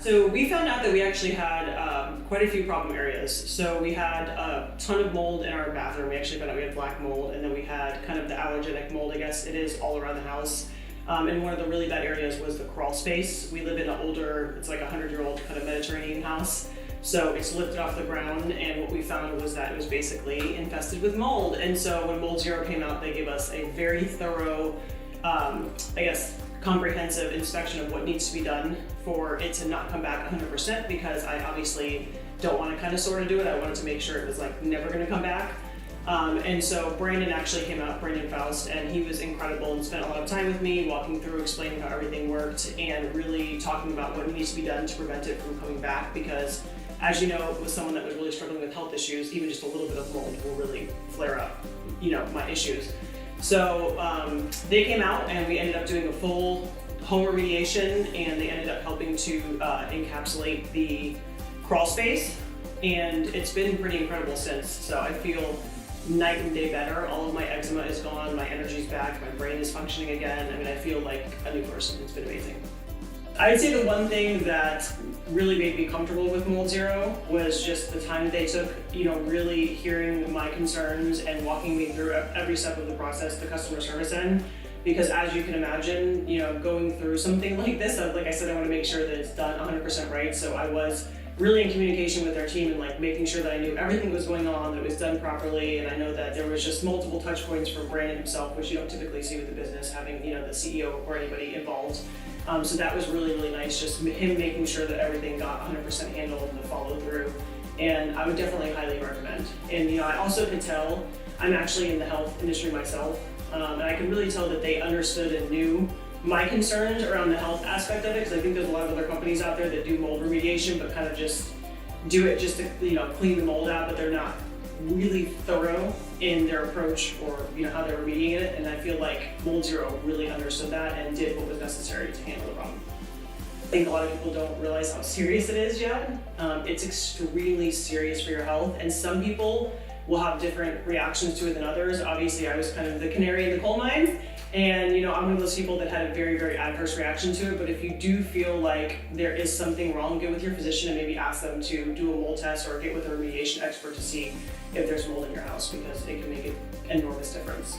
So we found out that we actually had quite a few problem areas. So we had a ton of mold in our bathroom. We actually found out we had black mold, and then we had kind of the allergenic mold, I guess it is, all around the house. And one of the really bad areas was the crawl space. We live in an older, it's like a 100-year-old kind of Mediterranean house. So it's lifted off the ground, and what we found was that it was basically infested with mold. And so when Mold Zero came out, they gave us a very thorough, comprehensive inspection of what needs to be done for it to not come back 100%, because I obviously don't want to kind of sort of do it. I wanted to make sure it was like never going to come back. And so Brandon actually came out, Brandon Faust, and he was incredible and spent a lot of time with me walking through, explaining how everything worked, and really talking about what needs to be done to prevent it from coming back, because as you know, with someone that was really struggling with health issues, even just a little bit of mold will really flare up, my issues. So they came out, and we ended up doing a full home remediation, and they ended up helping to encapsulate the crawl space, and it's been pretty incredible since. So I feel night and day better. All of my eczema is gone, my energy's back, my brain is functioning again. I mean, I feel like a new person. It's been amazing. I'd say the one thing that really made me comfortable with Mold Zero was just the time that they took, really hearing my concerns and walking me through every step of the process, the customer service end. Because as you can imagine, going through something like this, like I said, I want to make sure that it's done 100% right. So I was really in communication with their team and making sure that I knew everything was going on, that it was done properly. And I know that there was just multiple touch points from Brandon himself, which you don't typically see with the business, having, the CEO or anybody involved. So that was really, really nice, just him making sure that everything got 100% handled and the follow through. And I would definitely highly recommend. And I also could tell, I'm actually in the health industry myself, and I could really tell that they understood and knew my concerns around the health aspect of it, because I think there's a lot of other companies out there that do mold remediation, but kind of just do it just to clean the mold out, but they're not really thorough in their approach or how they're remediating it. And I feel like Mold Zero really understood that and did what was necessary to handle the problem. I think a lot of people don't realize how serious it is yet. It's extremely serious for your health, and some people will have different reactions to it than others. Obviously, I was kind of the canary in the coal mine, and I'm one of those people that had a very, very adverse reaction to it. But if you do feel like there is something wrong, get with your physician and maybe ask them to do a mold test or get with a remediation expert to see if there's mold in your house, because it can make an enormous difference.